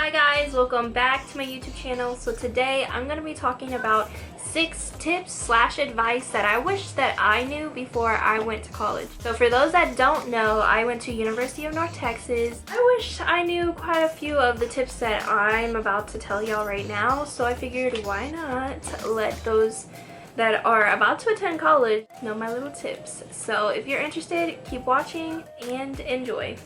Hi guys, welcome back to my YouTube channel. So today I'm going to be talking about 6 tips / advice that I wish that I knew before I went to college. So for those that don't know, I went to University of North Texas. I wish I knew quite a few of the tips that I'm about to tell y'all right now. So I figured why not let those that are about to attend college know my little tips. So if you're interested, keep watching and enjoy.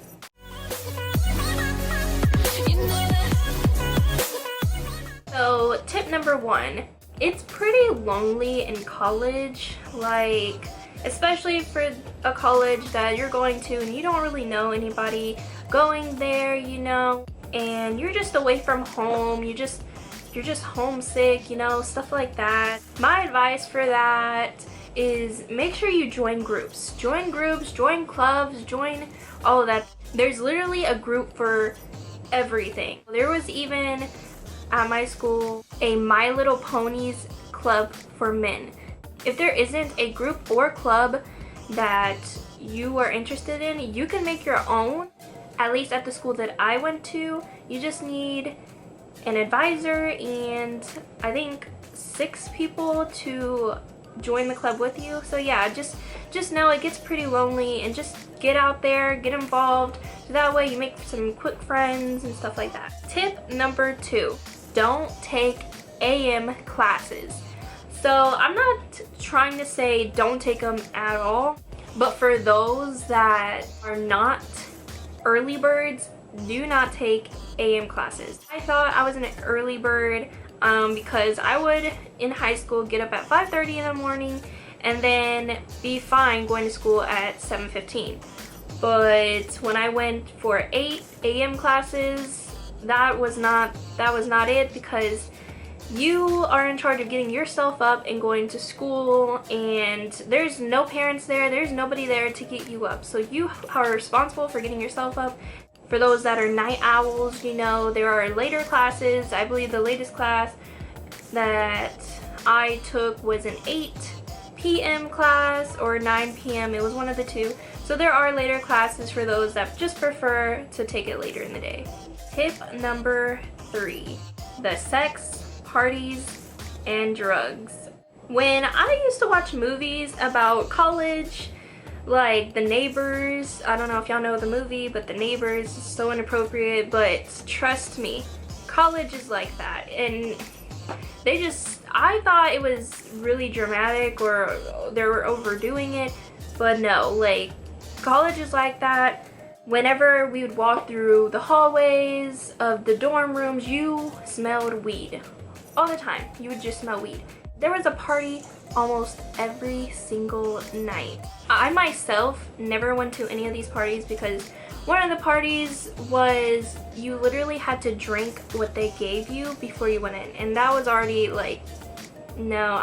So tip number 1, it's pretty lonely in college, like especially for a college that you're going to and you don't really know anybody going there, you know, and you're just away from home, you're just homesick, you know, stuff like that. My advice for that is make sure you join groups, join clubs, join all of that. There's literally a group for everything. There was even at my school a My Little Ponies club for men. If there isn't a group or club that you are interested in, you can make your own. At least at the school that I went to, you just need an advisor and I think 6 people to join the club with you. So yeah, just know it gets pretty lonely, and just get out there, get involved, so that way you make some quick friends and stuff like that. Tip number 2, don't take AM classes. So I'm not trying to say don't take them at all, but for those that are not early birds, do not take AM classes. I thought I was an early bird because I would in high school get up at 5:30 in the morning and then be fine going to school at 7:15. But when I went for 8 AM classes, that was not it, because you are in charge of getting yourself up and going to school, and there's no parents there, there's nobody there to get you up, so you are responsible for getting yourself up. For those that are night owls, you know, there are later classes. I believe the latest class that I took was an 8 p.m. class or 9 p.m. It was one of the two. So there are later classes for those that just prefer to take it later in the day. Tip number 3, the sex, parties, and drugs. When I used to watch movies about college, like The Neighbors, I don't know if y'all know the movie, but The Neighbors is so inappropriate, but trust me, college is like that. And I thought it was really dramatic or they were overdoing it, but no, like college is like that. Whenever we would walk through the hallways of the dorm rooms, you smelled weed. All the time, you would just smell weed. There was a party almost every single night. I myself never went to any of these parties because one of the parties was you literally had to drink what they gave you before you went in, and that was already like, no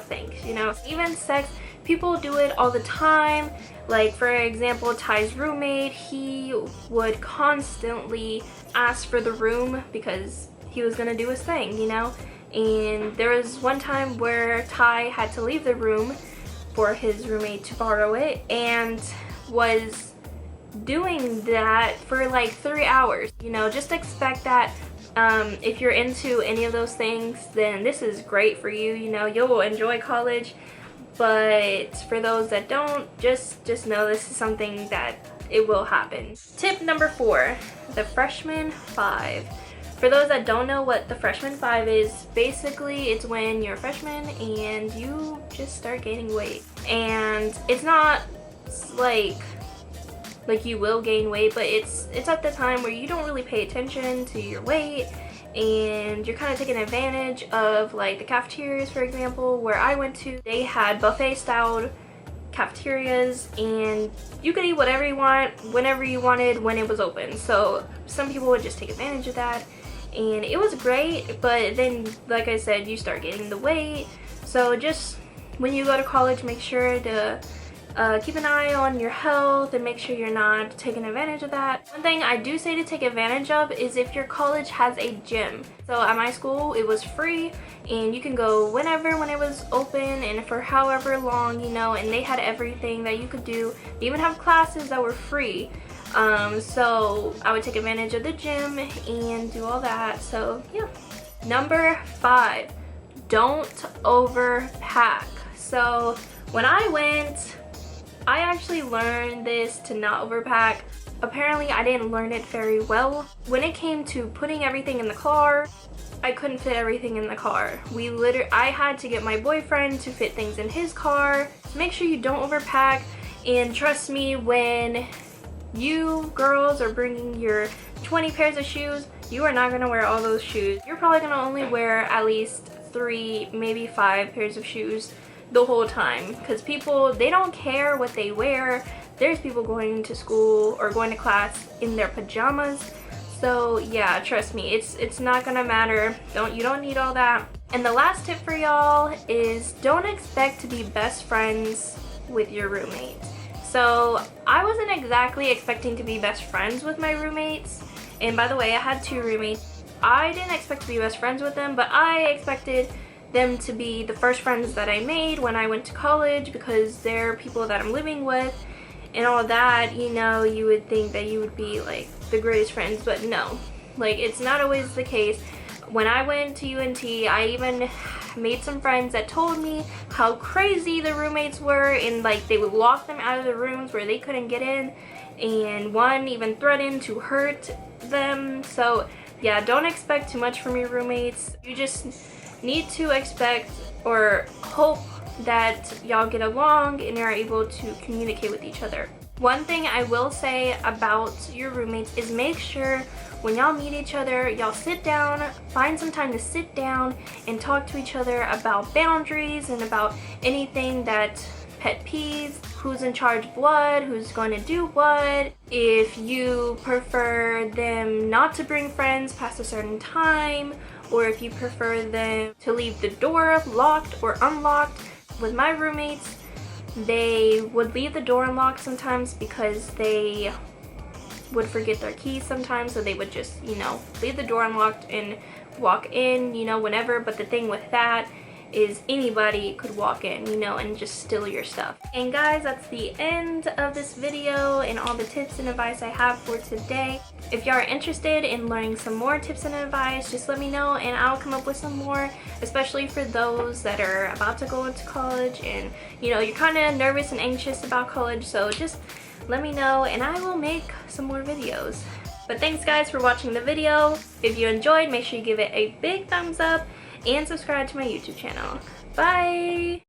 thanks, you know. Even sex, people do it all the time. Like for example, Ty's roommate, he would constantly ask for the room because he was gonna do his thing, you know. And there was one time where Ty had to leave the room for his roommate to borrow it, and was doing that for like 3 hours. You know, just expect that. If you're into any of those things, then this is great for you. You know, you'll enjoy college. But for those that don't, just know this is something that it will happen. Tip number 4, the freshman 5. For those that don't know what the freshman 5 is, basically it's when you're a freshman and you just start gaining weight. And it's not like you will gain weight, but it's at the time where you don't really pay attention to your weight, and you're kind of taking advantage of like the cafeterias, for example, where I went to. They had buffet styled cafeterias and you could eat whatever you want, whenever you wanted, when it was open. So some people would just take advantage of that, and it was great. But then, like I said, you start gaining the weight. So just when you go to college, make sure to keep an eye on your health and make sure you're not taking advantage of that. One thing I do say to take advantage of is if your college has a gym. So at my school it was free and you can go whenever when it was open and for however long, you know, and they had everything that you could do. They even have classes that were free. So I would take advantage of the gym and do all that. So yeah. Number 5, don't overpack. So when I went, I actually learned this to not overpack. Apparently I didn't learn it very well. When it came to putting everything in the car, I couldn't fit everything in the car. I had to get my boyfriend to fit things in his car. So make sure you don't overpack, and trust me, when you girls are bringing your 20 pairs of shoes, you are not gonna wear all those shoes. You're probably gonna only wear at least 3, maybe 5 pairs of shoes the whole time, because people, they don't care what they wear. There's people going to school or going to class in their pajamas. So yeah, trust me, it's not gonna matter. You don't need all that. And the last tip for y'all is don't expect to be best friends with your roommates. So I wasn't exactly expecting to be best friends with my roommates. And by the way, I had 2 roommates. I didn't expect to be best friends with them, but I expected them to be the first friends that I made when I went to college, because they're people that I'm living with and all that. You know, you would think that you would be like the greatest friends, but no, like it's not always the case. When I went to UNT, I even made some friends that told me how crazy the roommates were, and like they would lock them out of the rooms where they couldn't get in, and one even threatened to hurt them. So yeah, don't expect too much from your roommates. You just need to expect or hope that y'all get along and are able to communicate with each other. One thing I will say about your roommates is make sure when y'all meet each other, y'all sit down, find some time to sit down and talk to each other about boundaries and about anything that pet peeves, who's in charge of what, who's going to do what, if you prefer them not to bring friends past a certain time, or if you prefer them to leave the door locked or unlocked. With my roommates, they would leave the door unlocked sometimes because they would forget their keys sometimes, so they would just, you know, leave the door unlocked and walk in, you know, whenever. But the thing with that is anybody could walk in, you know, and just steal your stuff. And guys, that's the end of this video and all the tips and advice I have for today. If y'all are interested in learning some more tips and advice, just let me know and I'll come up with some more, especially for those that are about to go into college and, you know, you're kind of nervous and anxious about college. So just let me know and I will make some more videos. But thanks guys for watching the video. If you enjoyed, make sure you give it a big thumbs up and subscribe to my YouTube channel. Bye!